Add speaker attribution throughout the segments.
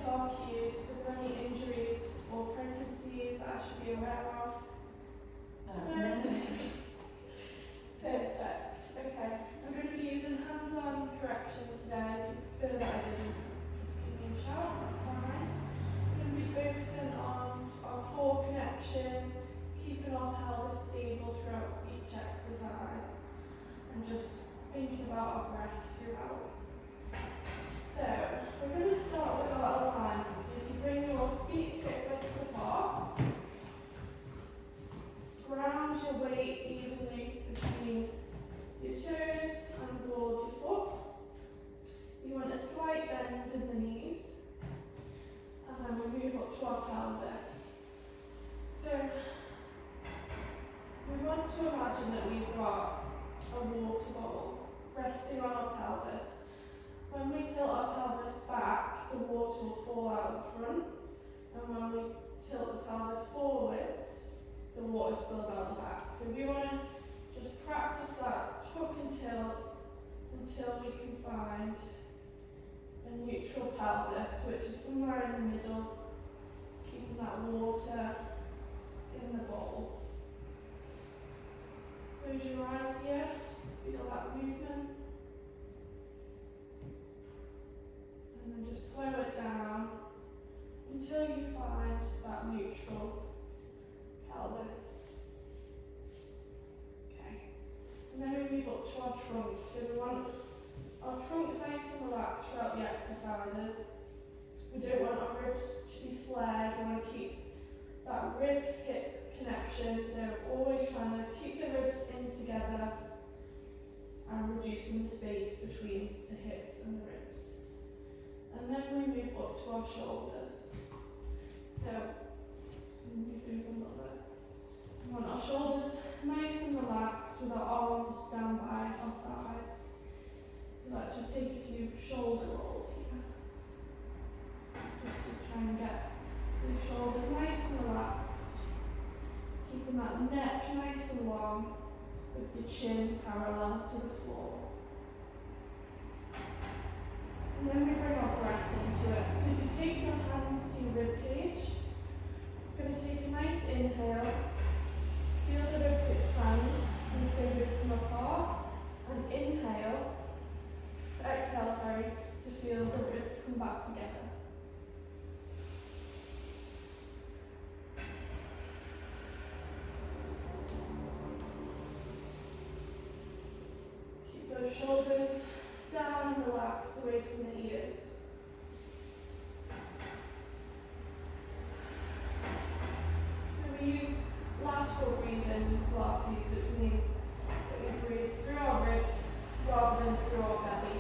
Speaker 1: our cues. Is there any injuries or pregnancies that I should be aware of? No. Perfect. Okay. I'm going to be using hands-on corrections today. If you prefer that I didn't, just give me a shout. That's fine. I'm going to be focusing on our core connection, keeping our pelvis stable throughout each exercise, and just thinking about our breath throughout. So, we're going to start with our alignment. So if you bring your feet hip width apart, ground your weight evenly between your toes and the ball of your foot. You want a slight bend in the knees, and then we move up to our pelvis. So, we want to imagine that we've got a water bowl resting on our pelvis. When we tilt our pelvis back, the water will fall out the front, and when we tilt the pelvis forwards, the water spills out the back. So we want to just practice that tuck and tilt until we can find a neutral pelvis, which is somewhere in the middle, keeping that water in the bowl. Close your eyes here, feel that movement. And then just slow it down until you find that neutral pelvis. Okay. And then we move up to our trunk. So we want our trunk nice and relaxed throughout the exercises. We don't want our ribs to be flared. We want to keep that rib-hip connection. So always trying to keep the ribs in together and reducing the space between the hips and the ribs. And then we move up to our shoulders. So, just move over a little bit. So we want our shoulders nice and relaxed with our arms down by our sides. So let's just take a few shoulder rolls here. Just to try and get the shoulders nice and relaxed. Keeping that neck nice and long with your chin parallel to the floor. And then we bring our breath into it. So if you take your hands to your rib cage, you're going to take a nice inhale, feel the ribs expand and the fingers come apart, and exhale, to feel the ribs come back together. Keep those shoulders down and relaxed away from the ears. So we use lateral breathing Pilates, which means that we breathe through our ribs rather than through our belly.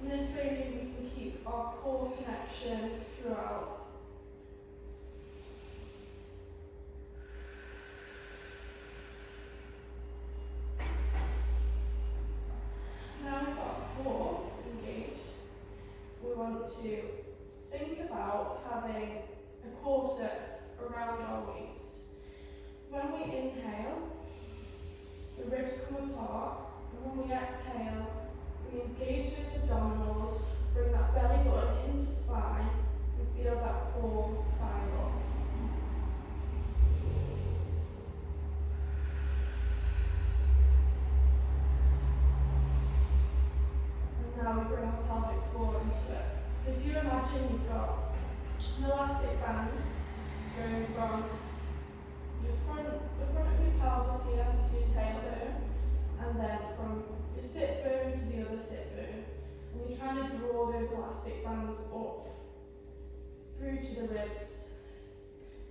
Speaker 1: And this way we can keep our core connection throughout. Now we've got our core engaged, we want to think about having a corset around our waist. When we inhale, the ribs come apart, and when we exhale, we engage those abdominals, bring that belly button into spine, and feel that core fire up. Now we bring our pelvic floor into it. So if you imagine you've got an elastic band going from the front of your pelvis here to your tailbone, and then from your sit bone to the other sit bone. And you're trying to draw those elastic bands up through to the ribs.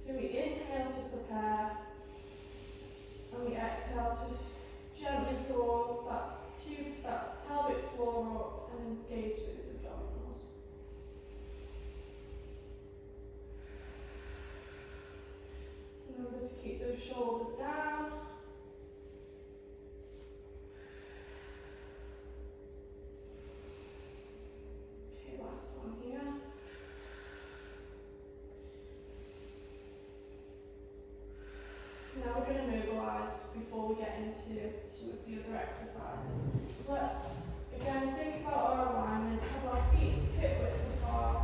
Speaker 1: So we inhale to prepare, and we exhale to gently draw that pelvic floor up and engage those abdominals. Remember to keep those shoulders down. Okay, last one here. Now we're going to mobilise before we get into some of the other exercises. Let's again think about our alignment, have our feet hip width apart,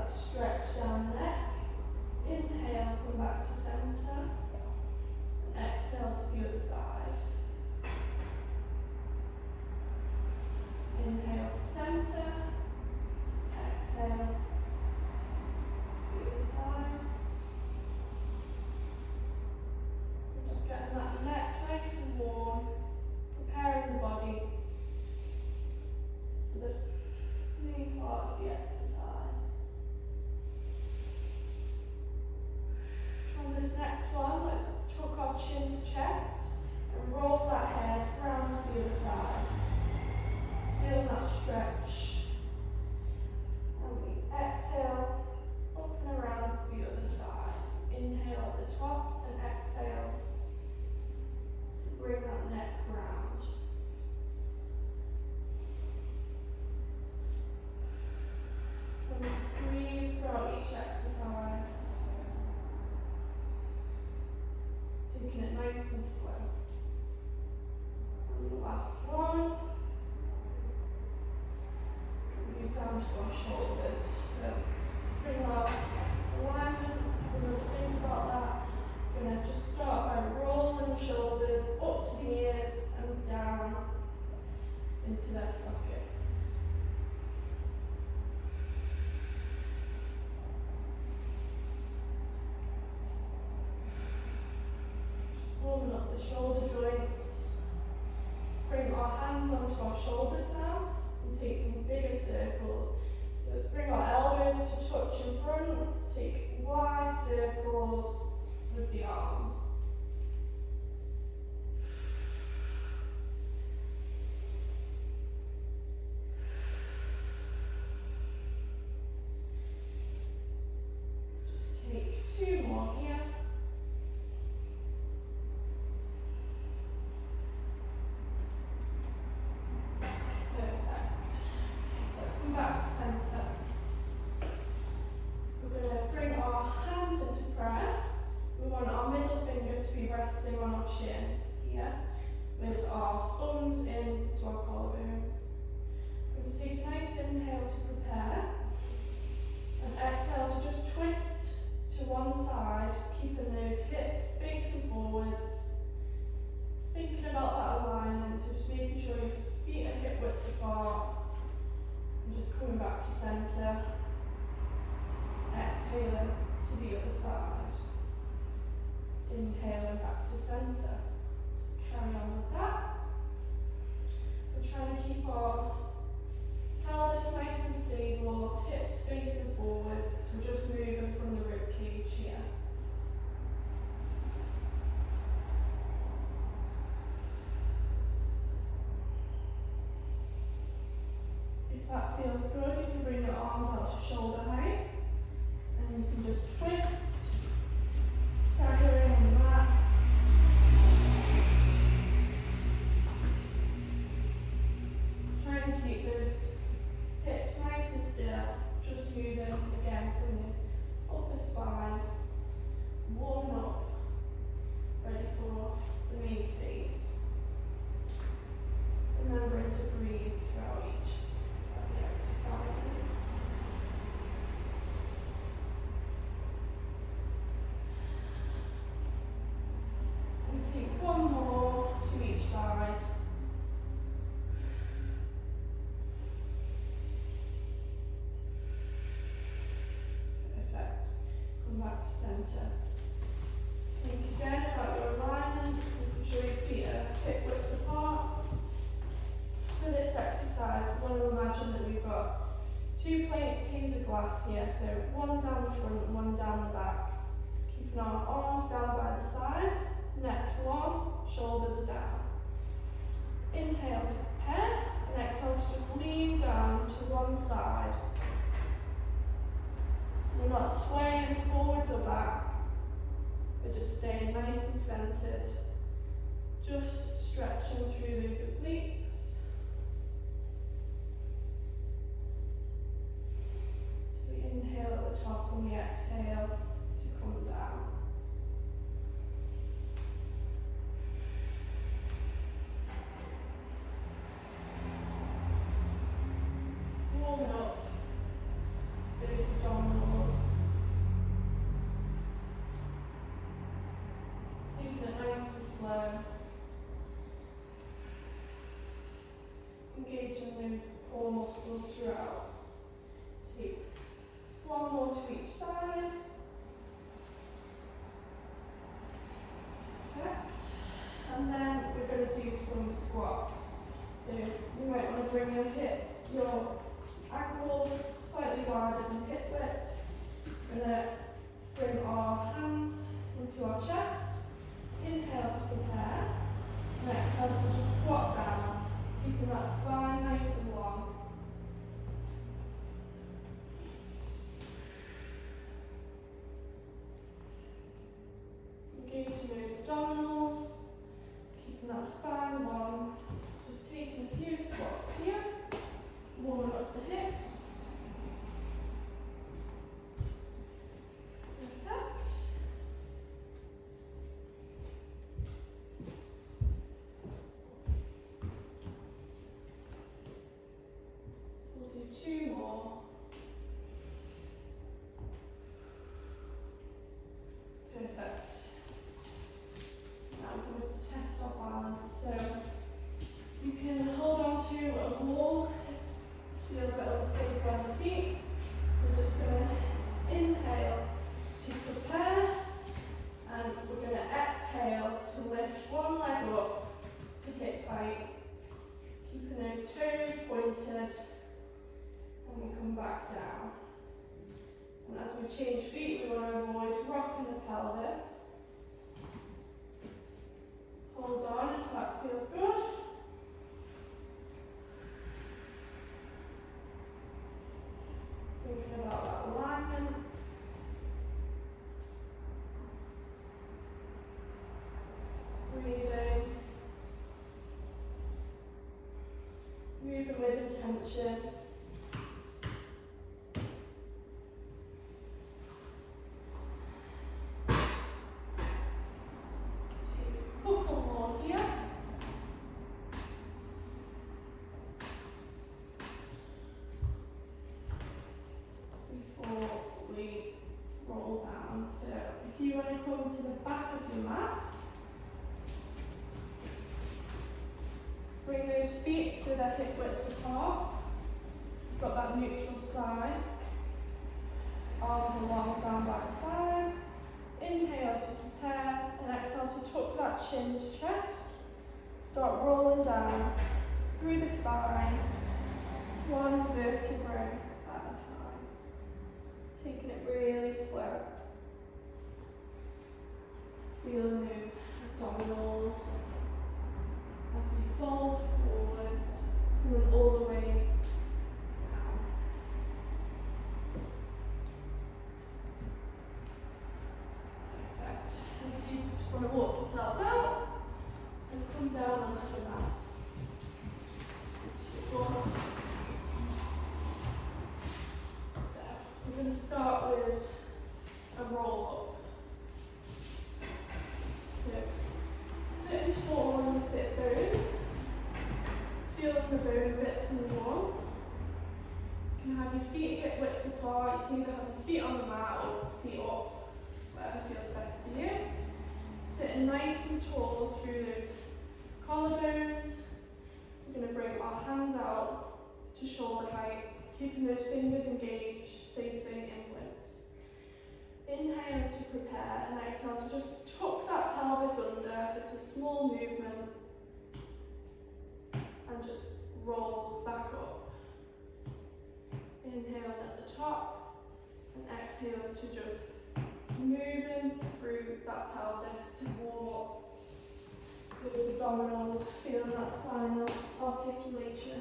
Speaker 1: that stretch down the neck. Inhale, come back to centre. And exhale to the other side. Inhale to centre. Exhale to the other side. We're just getting that neck nice and warm, preparing the body for the main part of the exercise. On this next one, let's tuck our chin to chest and roll that head round to the other side. Feel that stretch. And we exhale up and around to the other side. Inhale at the top and exhale to bring that neck round. And just breathe throughout each exercise. Taking it nice and slow. And the last one. Move down to our shoulders. So let's bring our alignment. We're going to think about that. We're going to just start by rolling the shoulders up to the ears and down into their sockets. Warming up the shoulder joints. Let's bring our hands onto our shoulders now and take some bigger circles. So let's bring our elbows to touch in front, take wide circles with the arms. Just take 2 more here. Back to centre. We're going to bring our hands into prayer. We want our middle finger to be resting on our chin here, with our thumbs into our collarbones. We're going to take a nice inhale to prepare, and exhale to just twist to one side, keeping those hips facing forwards. Thinking about that alignment, so just making sure your feet are hip width apart. And just coming back to centre, exhaling to the other side, inhaling back to centre. Just carry on with that. We're trying to keep our pelvis nice and stable, hips facing forwards. We're just moving from the rib cage here. If that feels good, you can bring your arms out to shoulder height, and you can just twist, staggering on the mat. Try and keep those hips nice and still, just moving again from the upper spine, warming up, ready for the main phase. Remembering to breathe throughout each exercises. And take 1 more to each side. Perfect. Come back to centre. Think again about your alignment, making sure your feet are hip width apart. For this exercise, we want to imagine that we've got 2 panes of glass here, so one down the front, one down the back. Keeping our arms down by the sides, necks long, shoulders are down. Inhale to prepare, and exhale to just lean down to one side. We're not swaying forwards or back, we're just staying nice and centred. Just stretching through those obliques. Inhale at the top and we exhale to come down. Warming up those abdominals. muscles throughout. Take one more to each side. Perfect. And then we're going to do some squats. So you might want to bring your ankles slightly wider than hip width. We're going to bring our hands into our chest. Inhale to prepare. And exhale to just squat down, keeping that spine nice and long. Engaging those abdominals, keeping that spine long. Just taking a few squats here, warming up the hips. Perfect. We'll do 2 more. Perfect. Now we're going to test our balance. So you can hold on to a wall, feel a bit unstable on the feet. We're just going to inhale to prepare, and we're going to exhale to lift one leg up to hip height, keeping those toes pointed, and we come back down. And as we change feet, we want to avoid rocking the pelvis. Hold on if that feels good. Thinking about that alignment. Breathing. Moving with intention. So if you want to come to the back of your mat, bring those feet so they're hip width apart. You've got that neutral spine. Arms along down by the sides. Inhale to prepare and exhale to tuck that chin to chest. Start rolling down through the spine, one vertebrae at a time. Taking it really slow. Feeling those abdominals as you fold forwards, coming all the way down. Perfect. And if you just want to walk yourselves out and come down onto the mat. So we're going to start with a roll up. Sitting tall on the sit bones, feeling the bone bits in one. You can have your feet hip width apart, you can either have your feet on the mat or feet up, whatever feels best for you. Sitting nice and tall through those collarbones. We're going to bring our hands out to shoulder height, keeping those fingers engaged, facing inwards. Inhale to prepare and exhale to just tuck that pelvis under. It's a small movement. And just roll back up. Inhaling at the top and exhaling to just moving through that pelvis to warm up those abdominals, feeling that spinal articulation.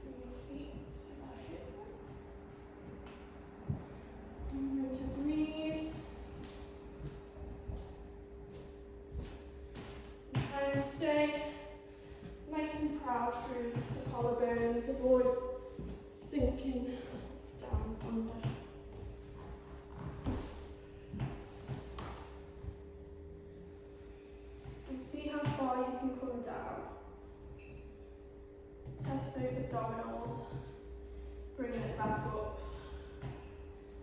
Speaker 1: Bring your feet to that hip. Remember to breathe. And try and stay nice and proud through the collarbones. Avoid sinking down under. And see how far you can come down. Test those abdominals. Bring it back up.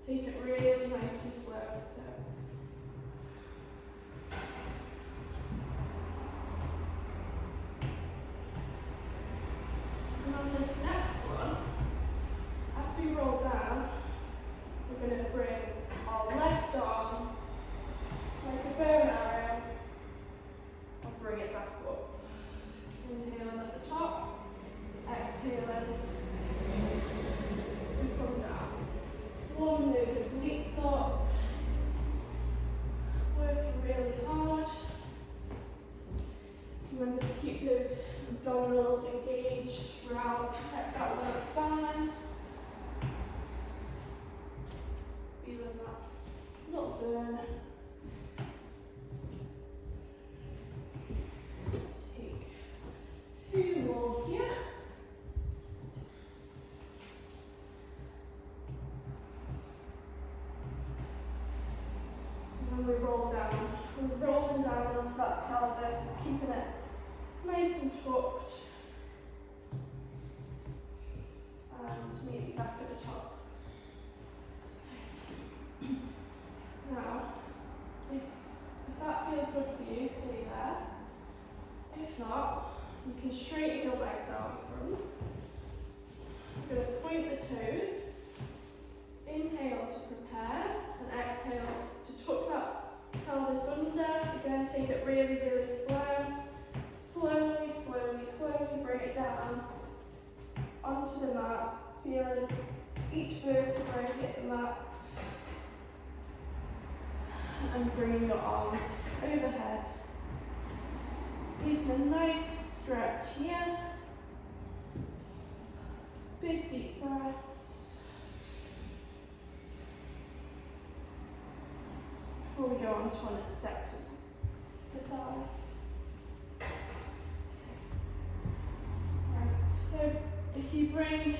Speaker 1: Take it really nice and slow. So. back at the top. Now, if that feels good for you, stay there. If not, you can straighten your legs out in front. You're going to point the toes. Inhale to prepare, and exhale to tuck that pelvis under. Again, take it really, really slow. Slowly, slowly, slowly bring it down onto the mat, feeling each vertebrae hit the mat, and bringing your arms overhead. Taking a nice stretch here. Big deep breaths. Before we go on to our next exercise. Right, so if you bring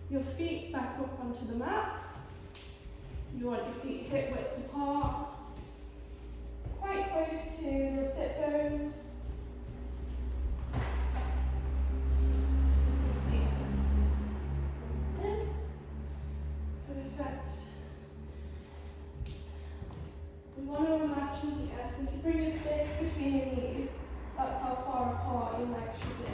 Speaker 1: your feet back up onto the mat, you want your feet hip width apart, quite close to your sit bones. Perfect. We want to imagine here, so if you bring your fists between your knees, that's how far apart your legs should be.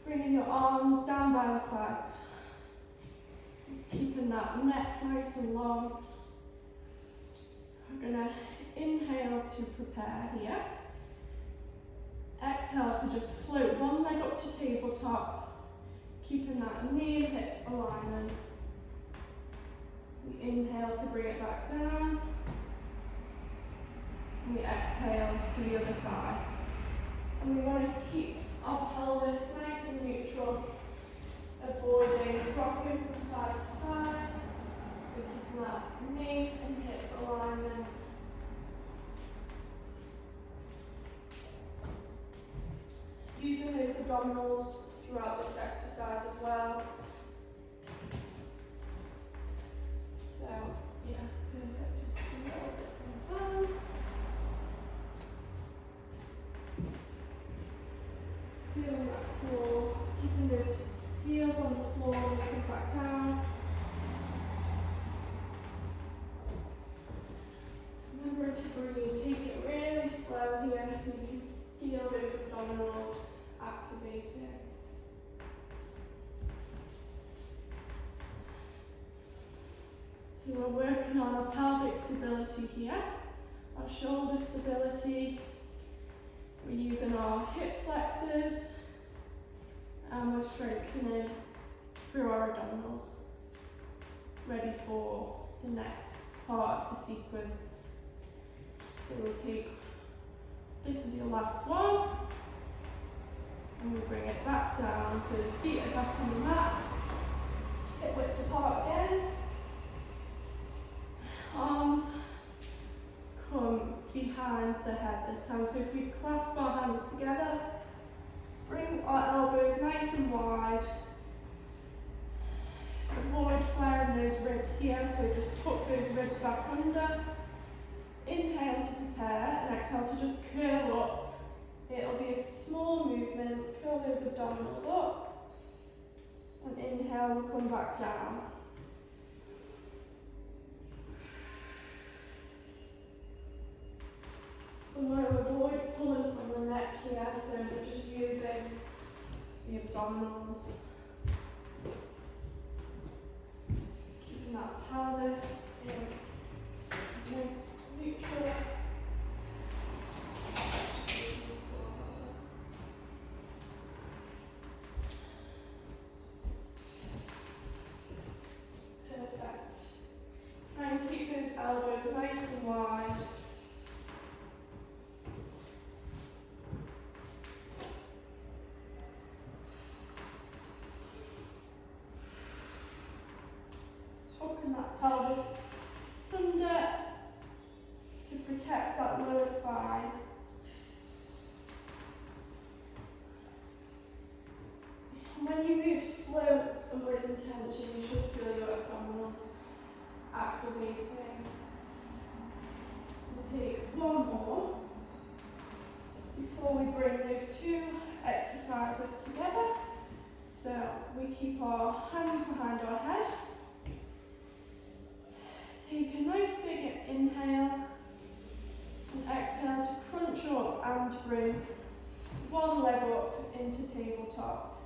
Speaker 1: Bringing your arms down by the sides. Keeping that neck nice and long. We're going to inhale to prepare here. Exhale to just float one leg up to tabletop, keeping that knee and hip alignment. We inhale to bring it back down. And we exhale to the other side. And we want to keep our pelvis nice and neutral, avoiding rocking from side to side. So keeping that knee and hip alignment. Using those abdominals throughout this exercise as well. So, yeah, perfect. Just a little bit more down. Feeling that core, keeping those heels on the floor, looking back down. Remember to breathe, take it really slow here so you can feel those abdominals activating. So we're working on our pelvic stability here, our shoulder stability. We're using our hip flexors and we're strengthening through our abdominals. Ready for the next part of the sequence. So we'll take, this is your last one, and we'll bring it back down so the feet are back on the mat. Hip width apart again. Arms come behind the head this time. So if we clasp our hands together, bring our elbows nice and wide. Avoid flaring those ribs here, so just tuck those ribs back under. Inhale to prepare and exhale to just curl up. It'll be a small movement, curl those abdominals up. And inhale, we come back down. We want to avoid pulling from the neck here, so we're just using the abdominals. Keeping that pelvis in nice, neutral. Perfect. Try and keep those elbows nice and wide. Tucking that pelvis under to protect that lower spine. And when you move slow and with intention, you should feel your abdominals activating. We'll take one more before we bring those two exercises together. So keep our hands behind our head. Take a nice big inhale and exhale to crunch up and bring one leg up into tabletop.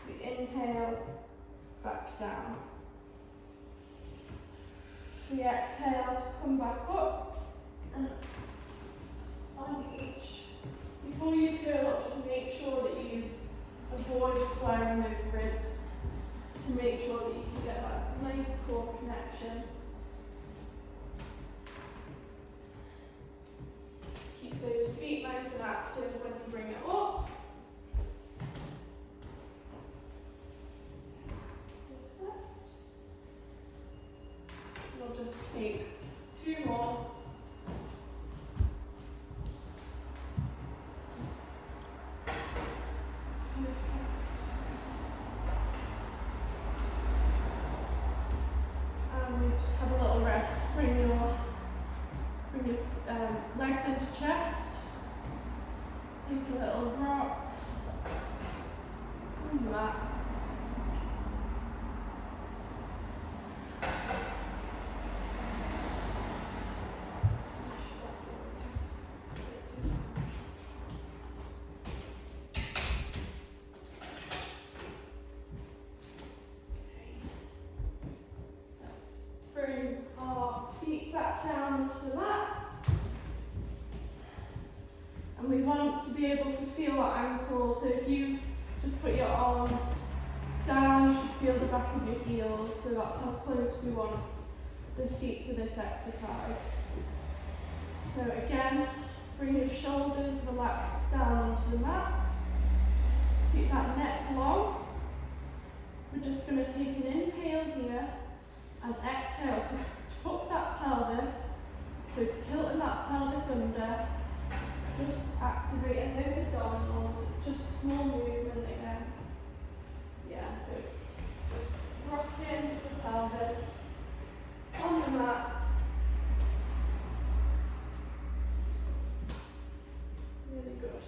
Speaker 1: We inhale, back down. We exhale to come back up and on each. Before you curl up, just make sure that you avoid flaring those ribs to make sure that you can get that nice core connection. Keep those feet nice and active when you bring it up. Perfect. We'll just take 2 more. Just have a little rest. Bring your legs into chest. Take a little rock on the mat. Bring our feet back down to the mat. And we want to be able to feel our ankles. So if you just put your arms down, you should feel the back of your heels. So that's how close we want the feet for this exercise. So again, bring your shoulders relaxed down onto the mat. Keep that neck long. We're just going to take an inhale here. And exhale to tuck that pelvis, so tilting that pelvis under, just activating those abdominals. It's just a small movement again. Yeah, so it's just rocking the pelvis on the mat. Really good.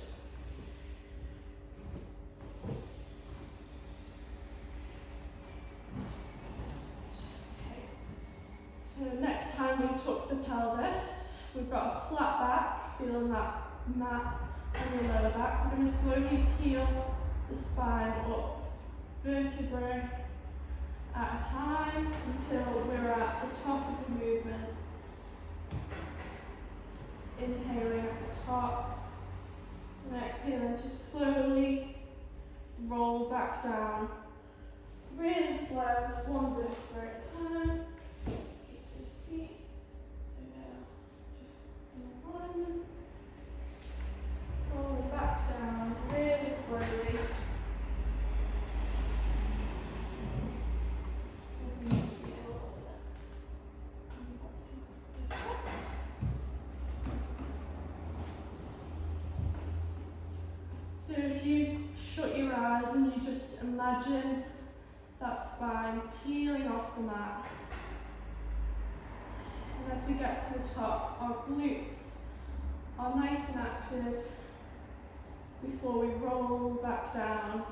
Speaker 1: So next time we tuck the pelvis, we've got a flat back, feeling that mat on your lower back. We're going to slowly peel the spine up, vertebrae at a time, until we're at the top of the movement. Inhaling at the top, and exhaling to slowly roll back down. Really slow, one vertebra at a time. Feet. So now, just in alignment. Rolling back down really slowly. Just moving your feet a little bit. So if you shut your eyes and you just imagine that spine peeling off the mat. And as we get to the top, our glutes are nice and active before we roll back down,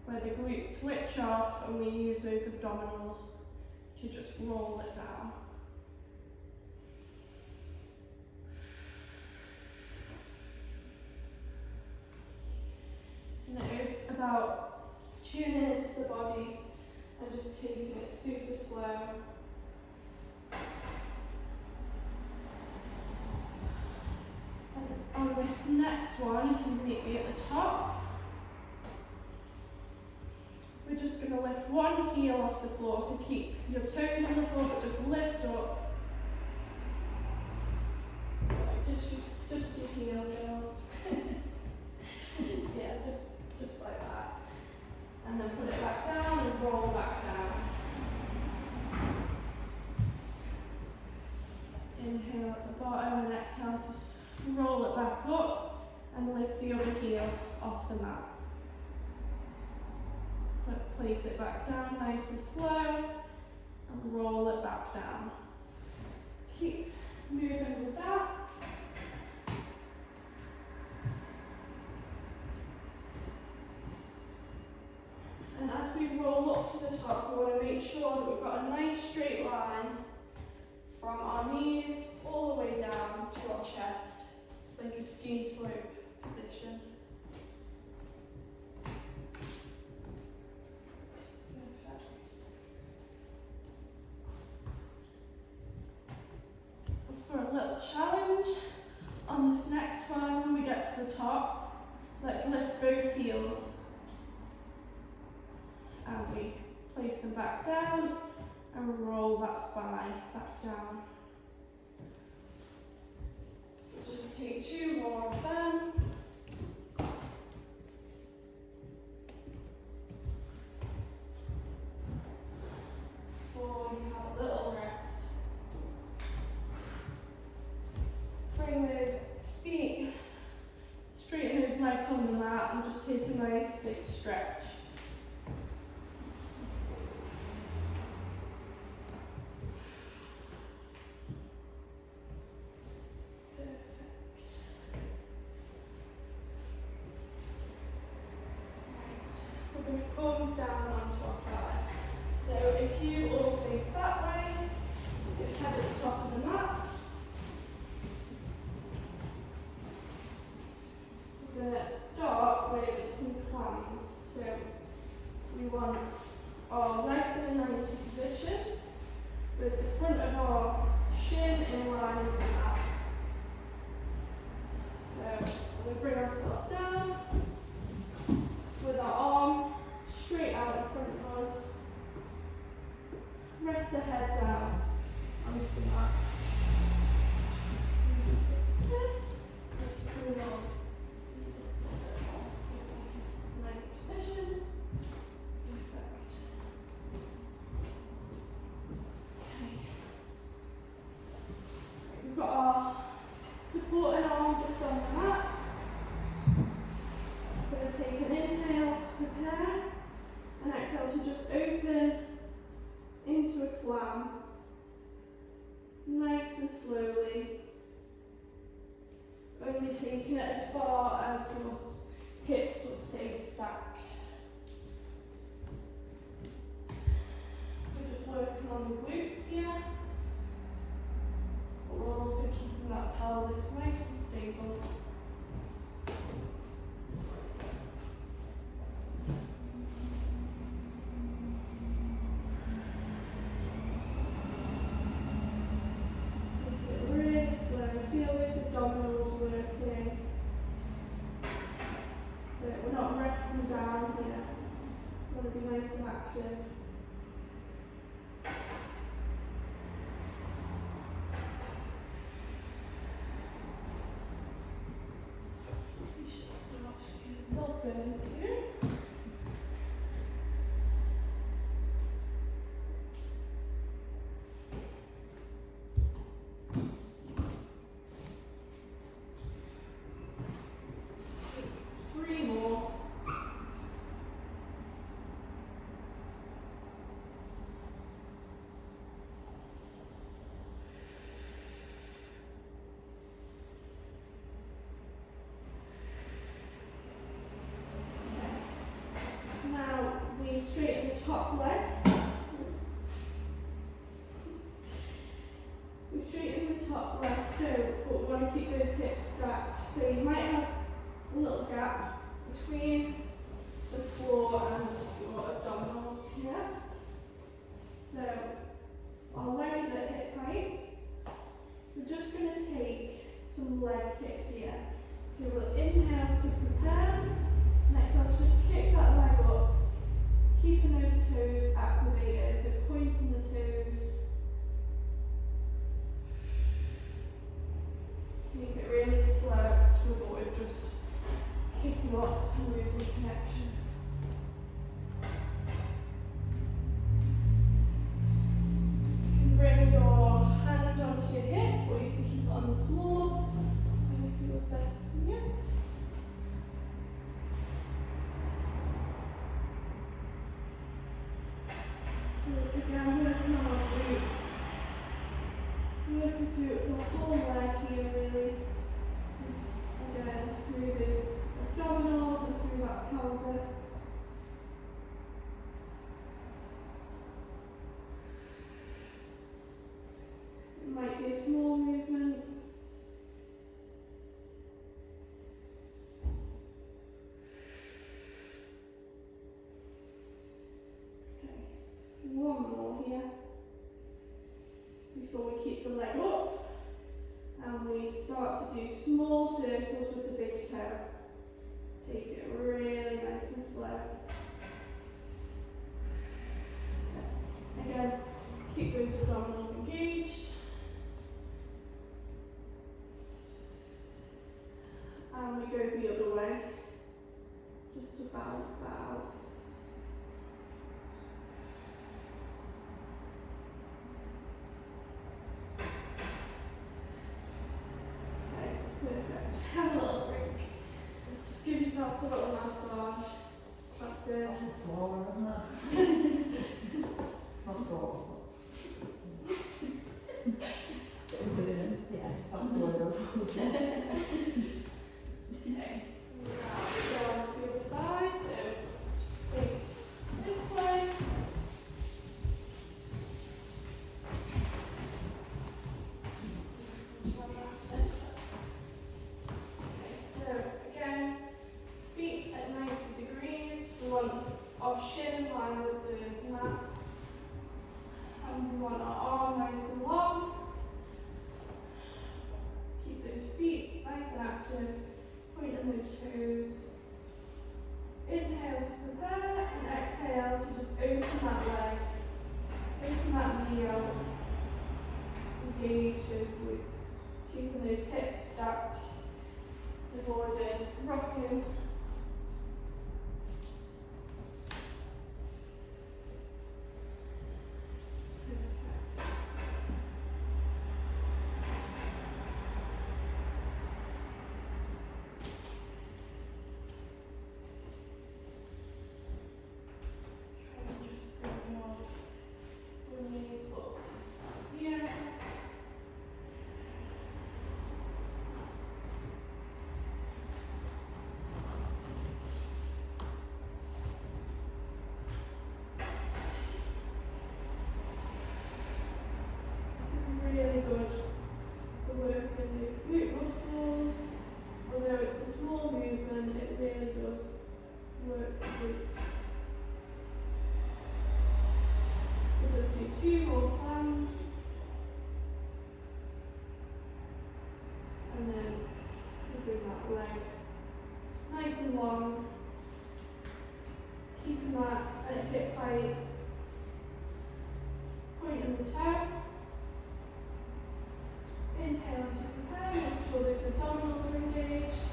Speaker 1: where the glutes switch off and we use those abdominals to just roll it down. And it is about tuning into the body and just taking it super slow. On this next one, if you meet me at the top, we're just going to lift one heel off the floor, so keep your toes on the floor, but just lift up. Just your heel, girls. Yeah, just like that. And then put it back down and roll back down. Inhale at the bottom and exhale to roll it back up and lift the other heel off the mat. Place it back down nice and slow and roll it back down. Keep moving with that. And as to the top, we want to make sure that we've got a nice straight line from our knees all the way down to our chest. It's like a ski slope position. For a little challenge, on this next one, when we get to the top, let's lift both heels. And we place them back down and roll that spine back down. We'll just take 2 more of them. Before you have a little rest. Bring those feet, straighten those legs on the mat and just take a nice big stretch. Come down onto our side. So if you all face that way, your head at the top of the mat. We're going to start with some clams. So we want our legs in a 90 position with the front of our shin in line with the mat. So we bring ourselves down with our arm straight out in front of us. Rest the head down onto the mat. Position. Perfect. Okay. We've got our supporting arm just on the mat. We're going to take an inhale to prepare. And exhale to just open into a clam, nice and slowly, only taking it as far as your hips will stay stacked. We're just working on the glutes here, but we're also keeping that pelvis nice and stable. Feel those abdominals working. So we're not resting down here. We want to be nice and active. We should start getting a little burn soon. Straighten the top leg. We straighten the top leg, so we want to keep those hips stacked. So you might have a little gap between the floor and your abdominals here. So our legs are at hip height. We're just going to take some leg kicks here. So we'll inhale to prepare, and exhale to just kick that leg up. Keeping those toes activated, so pointing the toes. Take it really slow to avoid just kicking up and losing connection. You can bring your hand onto your hip, or you can keep it on the floor. Whatever feels best for you. Again, working on our glutes. Working through the whole leg here, really. Again, through those abdominals and through that pelvis. might be a small movement. Okay, one more here before we keep the leg up, and we start to do small circles with the big toe. Take it really nice and slow. Again, keep those abdominals engaged. And we go the other way, just to balance that out. Okay, perfect. Have a little break. Just give yourself a little massage. That's good.
Speaker 2: That's a sore, isn't it? Not sore. Yeah, that's the way it goes.
Speaker 1: Okay, now we go on to the other side, so just face this way. Okay, so again, feet at 90 degrees. We want our shin in line with the mat. And we want our arm nice and long. Keep those feet nice and active. Pointing those toes. Inhale to prepare and exhale to just open that leg. Open that knee out. Engage those glutes. Keeping those hips stacked. Avoiding rocking. Just bring your knees up to here. This is really good for working those glute muscles. Although it's a small movement, it really does work the glutes. We'll just do 2 more planks. And then we'll bring that leg nice and long. Keeping that at hip height. Pointing the toe. Inhale to prepare, make sure those abdominals are engaged.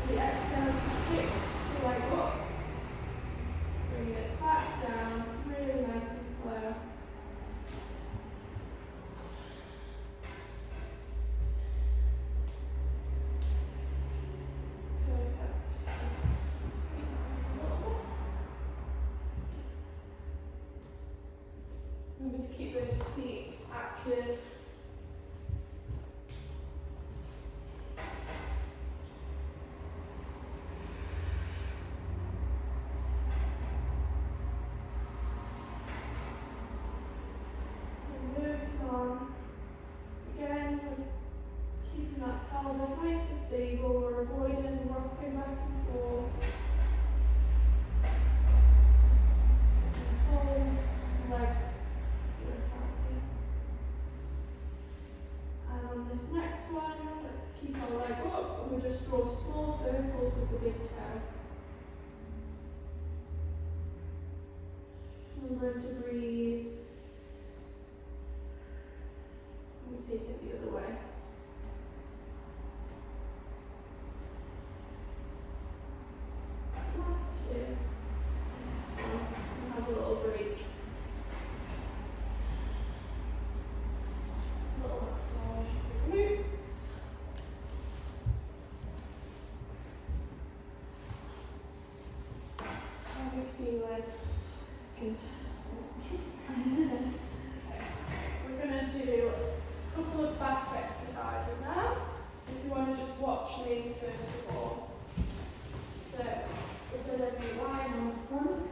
Speaker 1: The exhale to kick the leg up. Bring it back down, really nice and slow. Perfect. And just keep those feet active. And working on, again, we're keeping that pelvis nice and stable. We're avoiding rocking back and forth. Hold leg work out here. And on this next one, let's keep our leg up and we'll just draw small circles with the big toe. Remember to breathe. And we take it the other way. Last 2. Next one. We'll have a little break. Little massage of the glutes. How are you feeling? Good. We're going to do a couple of back exercises now. If you want to just watch me first of all. So, we're going to be lying on the front.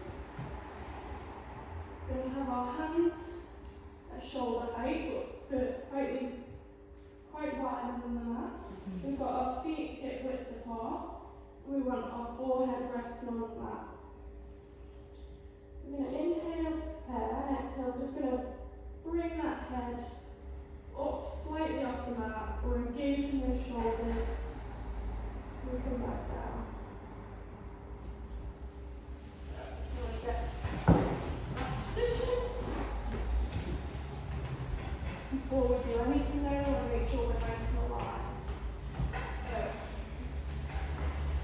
Speaker 1: We're going to have our hands at shoulder height, but quite We've got our feet hip width apart. We want our forehead resting on the mat. We're going to inhale to prepare and exhale. Just going to bring that head up slightly off the mat. We're engaging those shoulders. We come back down. So, we'll get position. Before we do anything there, we want to make sure we're nice and aligned. So,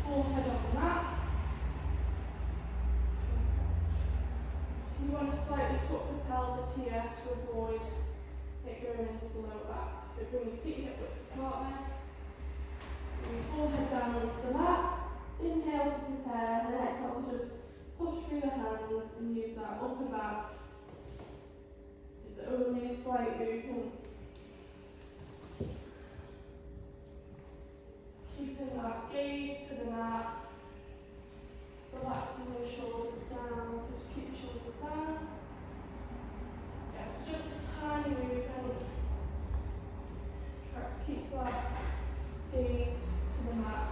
Speaker 1: forehead on the mat. You want to slightly tuck the pelvis here to avoid it going into the lower back. So bring your feet hip width apart there. Bring your forehead down onto the mat. Inhale to prepare, and exhale to just push through the hands and use that upper back. It's only a slight movement. Keeping that gaze to the mat. Relaxing those shoulders down, so just keep your shoulders down. Yeah, it's just a tiny movement. Try to keep that gaze to the mat.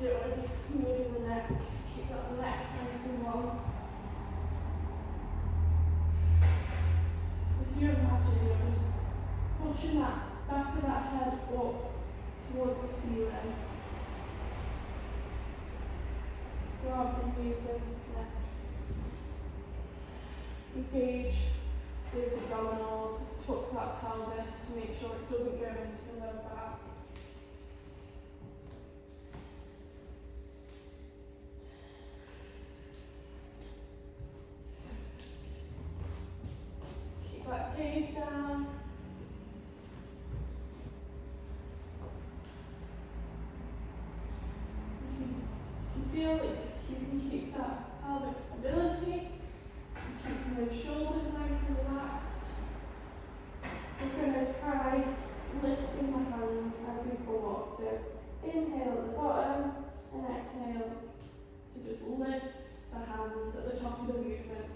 Speaker 1: You don't want to be moving the neck. Keep that neck nice and long. So if you imagine you're just pushing that back of that head up towards the ceiling, rather than using neck. Engage those abdominals, tuck that pelvis, make sure it doesn't go into the lower back. Keep that gaze down. If you feel like you can keep that pelvic stability, keeping those shoulders nice and relaxed, we're going to try lifting the hands as we go up. So inhale at the bottom and exhale to just lift the hands at the top of the movement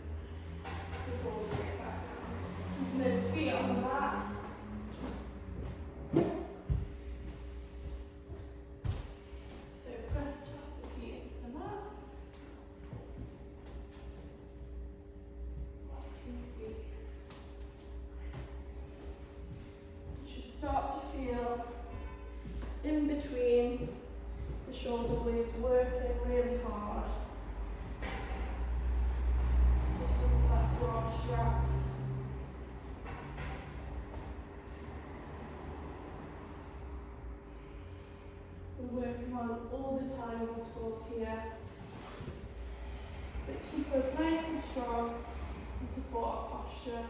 Speaker 1: before we bring it back down. Keeping those feet on the mat. So press the top of the feet into the mat. Relaxing the feet. You should start to feel in between the shoulder blades working really hard. Just under that broad strap. We're working on all the tiny muscles here. But keep us nice and strong and support our posture.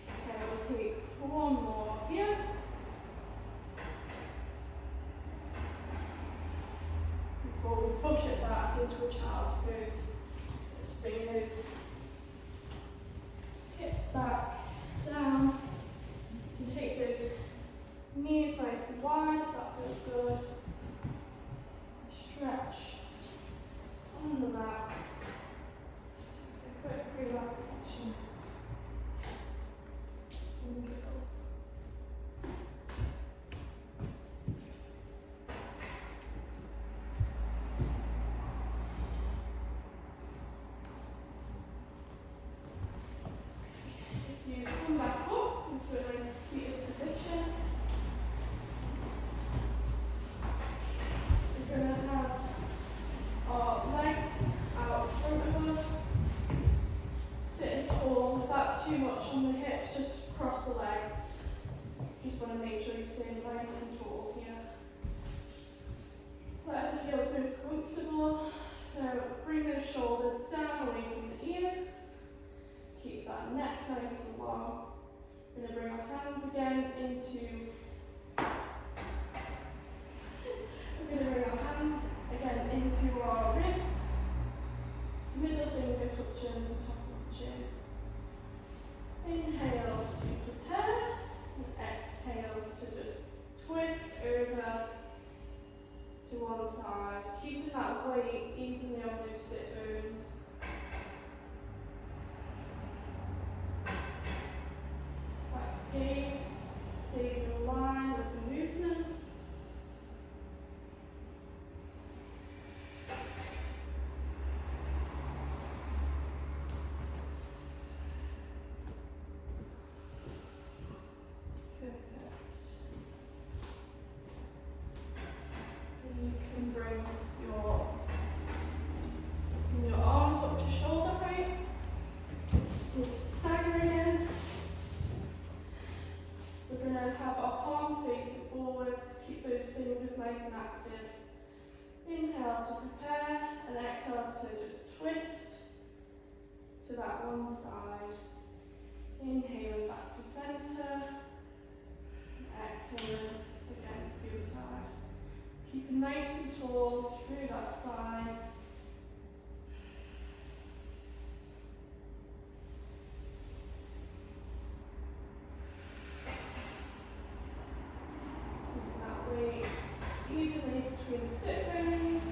Speaker 1: Okay, we'll take one more here. Before we push it back into a child's pose. Just bring those hips back, down, and take those knees nice and wide, if that feels good. Stretch on the mat. Take a quick relaxation. Wonderful. If you come back up into a nice seated position, we're going to have our legs out front of us, sitting tall. If that's too much on the hips, just cross the legs. Just want to make sure you stay nice and tall here. Whatever feels most comfortable. So bring those shoulders down away from the ears. Keep that neck nice and long. We're going to bring our hands again into our ribs, middle finger touching the top of the chin. Inhale to prepare, and exhale to just twist over to one side, keeping that weight evenly on those sit bones. That gaze stays in line with the movement. that one side. Inhaling back to centre. Exhaling again to the other side. Keeping nice and tall through that spine. Keeping that weight evenly between the sit bones.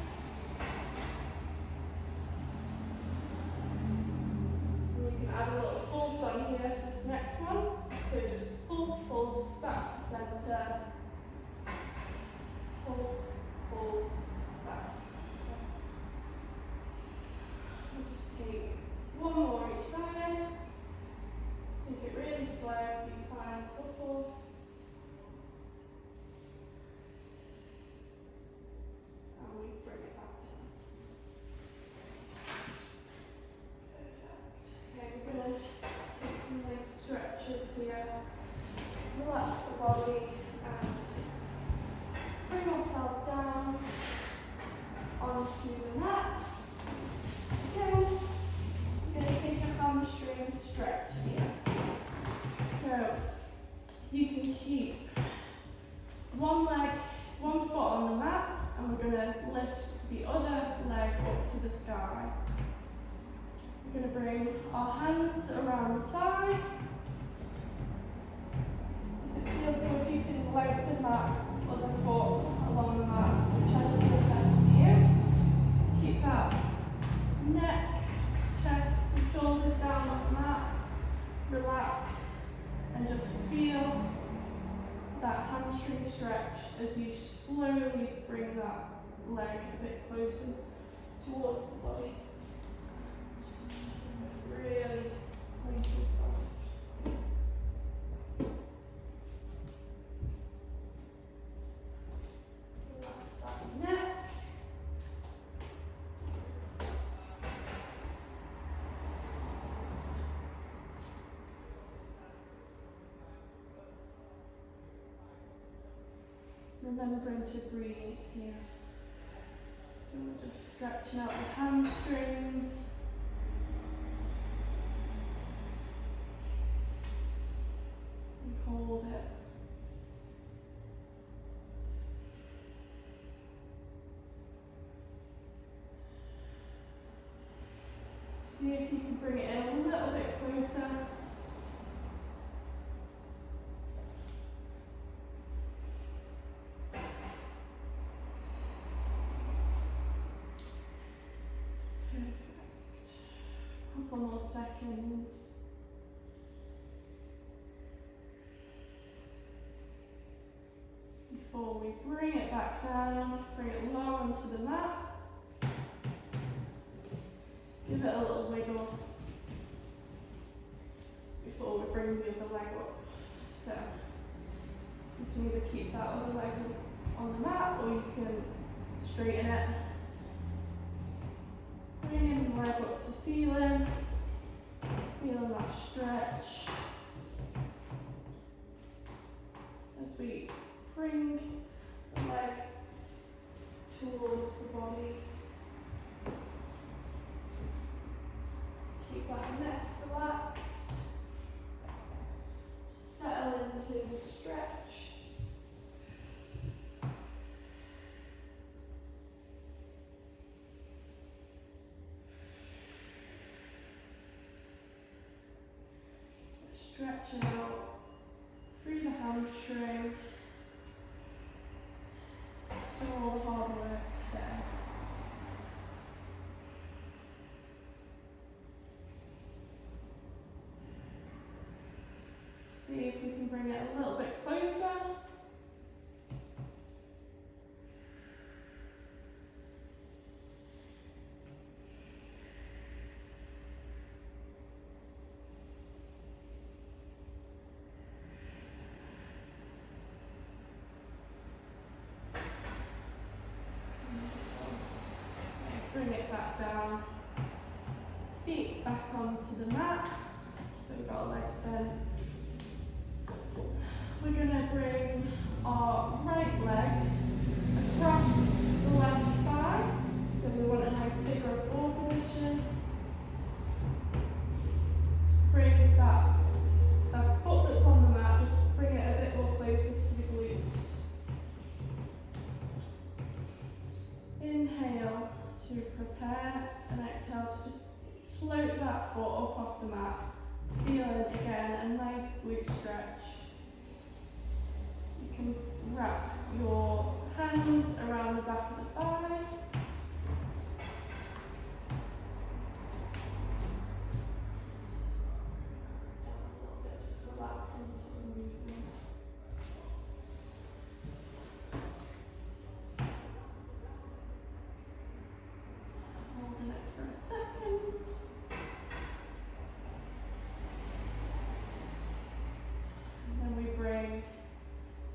Speaker 1: And you can add a little pulse on here for this next one. So just pulse, pulse, back to centre. Pulse, pulse, back to centre. We'll just take one more each side. Take it really slow, please find a couple. And we bring it back down. Perfect. Okay, we're going to take some nice stretches here. Relax the body and bring ourselves down onto the mat. Again, we're going to take a hamstring stretch here. So you can keep one foot on the mat, and we're going to lift the other leg up to the sky. We're going to bring our hands around the thigh. If it feels good, you can lengthen that other foot along the mat, whichever feels best for you. Keep that neck, chest, and shoulders down on the mat. Relax and just feel that hamstring stretch as you slowly bring that leg a bit closer towards the body. Just really nice and soft. Relax that neck. Remembering to breathe here. So we're just stretching out the hamstrings. And hold it. See if you can bring it in a little bit closer. Couple more seconds. Before we bring it back down, bring it low onto the mat. Give it a little wiggle before we bring the other leg up. So you can either keep that other leg on the mat or you can straighten it. Bringing the leg up to ceiling, feeling that stretch as we bring the leg towards the body. Keep that neck relaxed. Settle into the stretch. Stretching out through the hamstring. After all the hard work today. See if we can bring it a little bit closer. Bring it back down, feet back onto the mat, so we've got our legs bent. We're going to bring our right leg across the left thigh, so we want a nice figure of four position. that foot up off the mat. Feeling again a nice glute stretch. You can wrap your hands around the back of the thigh. Just relax into the movement. Holding it for a second. And then we bring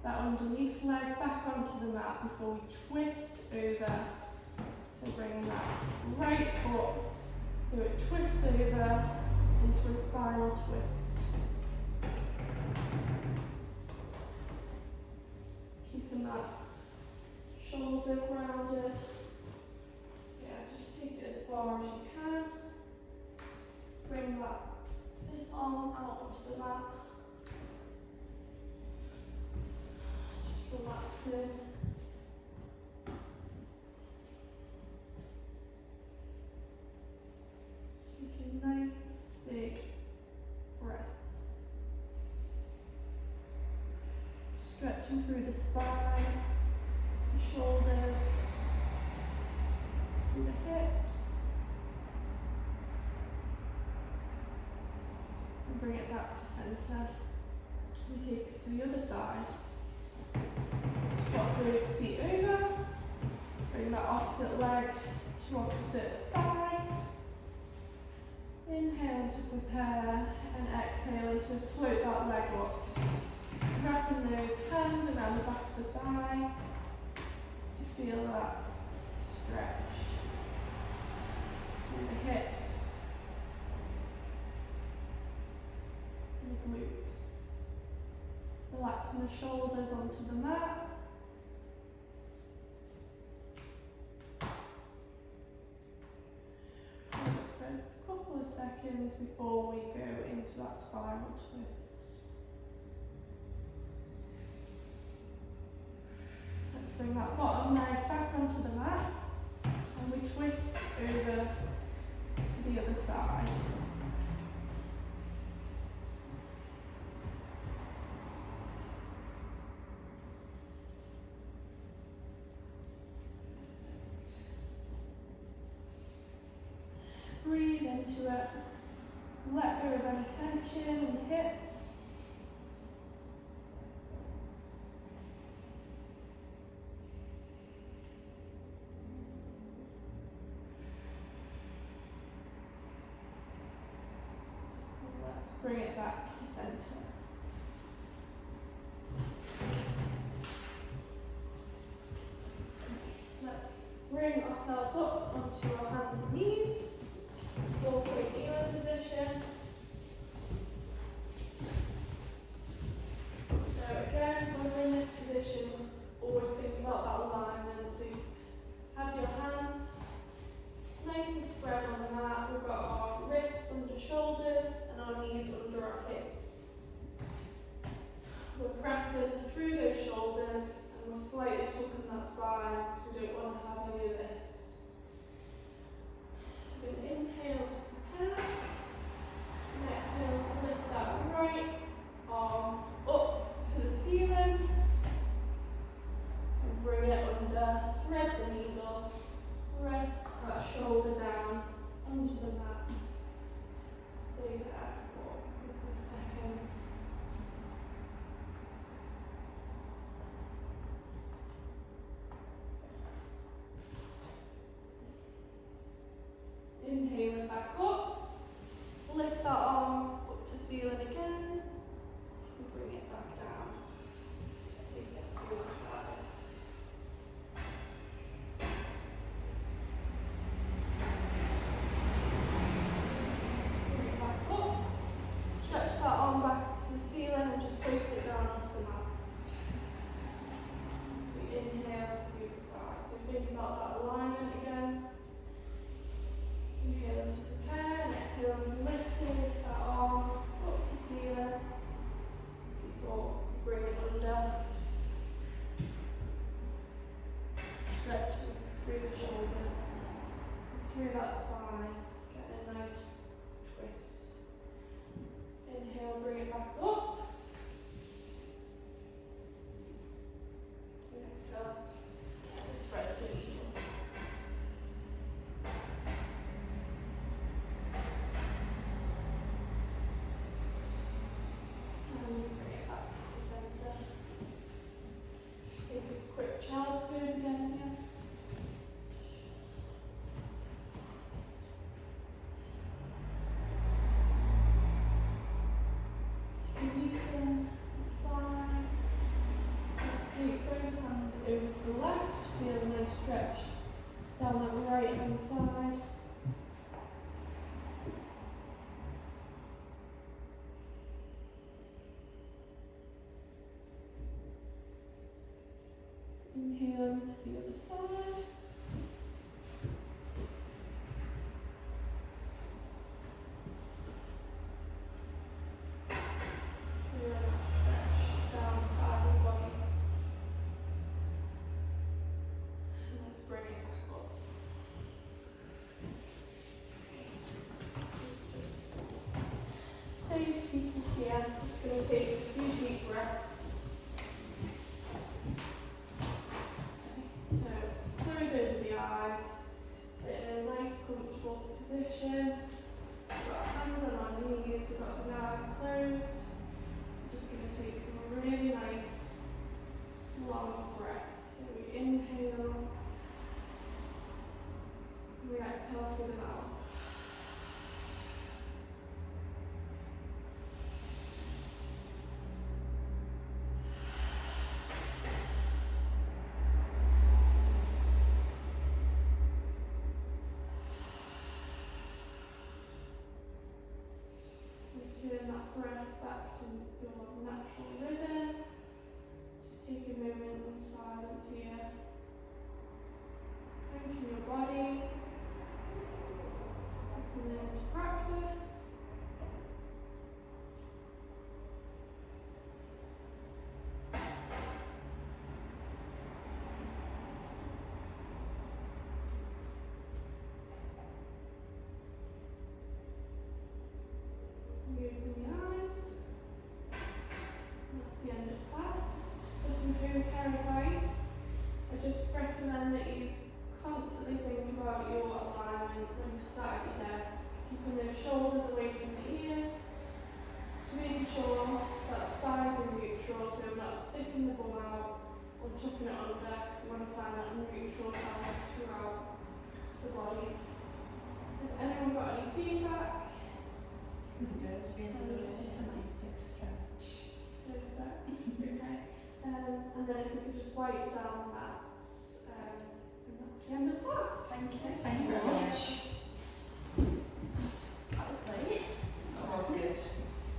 Speaker 1: that underneath leg back onto the mat before we twist over. So bringing that right foot so it twists over into a spinal twist. Keeping that shoulder grounded. Yeah, just take it as far as you can. Bring this arm out onto the mat. Just relaxing. Taking nice big breaths. Stretching through the spine, the shoulders, through the hips. And bring it back to centre. We take it to the other side. Swap those feet over. Bring that opposite leg to opposite thigh. Inhale to prepare and exhale to float that leg up. Wrapping those hands around the back of the thigh to feel that stretch through the hips and the glutes. Relaxing the shoulders onto the mat. For a couple of seconds before we go into that spiral twist. Let's bring that bottom leg back onto the mat and we twist over to the other side. Breathe into it. Let go of any tension in the hips. And let's bring it back to centre. Let's bring ourselves up onto our hands and knees. Forward kneeling position. So again, when we're in this position, always think about that alignment. So you have your hands nice and spread on the mat. We've got our wrists under shoulders and our knees under our hips. We're pressing through those shoulders and we're slightly tucking that spine because we don't want to have any of this. So inhale to prepare, and exhale to lift that right arm up to the ceiling, and bring it under, thread the needle, rest that shoulder down onto the mat, stay there for a couple of seconds. Inhaling back up, lift that arm up to ceiling again, and bring it back down. Take it to the other side. Bring it back up, stretch that arm back to the ceiling and just place it down onto the mat. We inhale to the other side, so think about that alignment again. Inhale to prepare and exhale to lift that arm up to ceiling before we bring it under. Stretching through the shoulders, through that spine, getting a nice twist. Inhale, bring it back up. And exhale, to spread the needle. And bring it back to centre. Just take a quick child's pose again here. Releasing the spine. Let's take both hands over to the left. Feel a nice stretch down that right hand side. Inhale to the other side. Feel that stretch down the side of the body. And let's bring it back up. Just stay seated here. I'm just going to take a few deep breaths. So close over the eyes, sit in a nice comfortable position. We've got our hands on our knees, we've got the eyes closed. We're just going to take some really nice long breaths. So we inhale, and we exhale through the mouth. Return that breath back to your natural rhythm. Just take a moment in silence here. Thanking your body for coming into practice. You open your eyes. That's the end of class. Just for some home care advice, I just recommend that you constantly think about your alignment when you sat at your desk, keeping those shoulders away from the ears, just making sure that spine's in neutral, so we're not sticking the bum out or tucking it under, because we want to find that neutral balance throughout the body. Has anyone got any feedback?
Speaker 2: Good, really good. Just a nice big stretch.
Speaker 1: Perfect. Okay. And then if we could just wipe down that, and that's the end of class.
Speaker 2: Thank you. Thank you very much.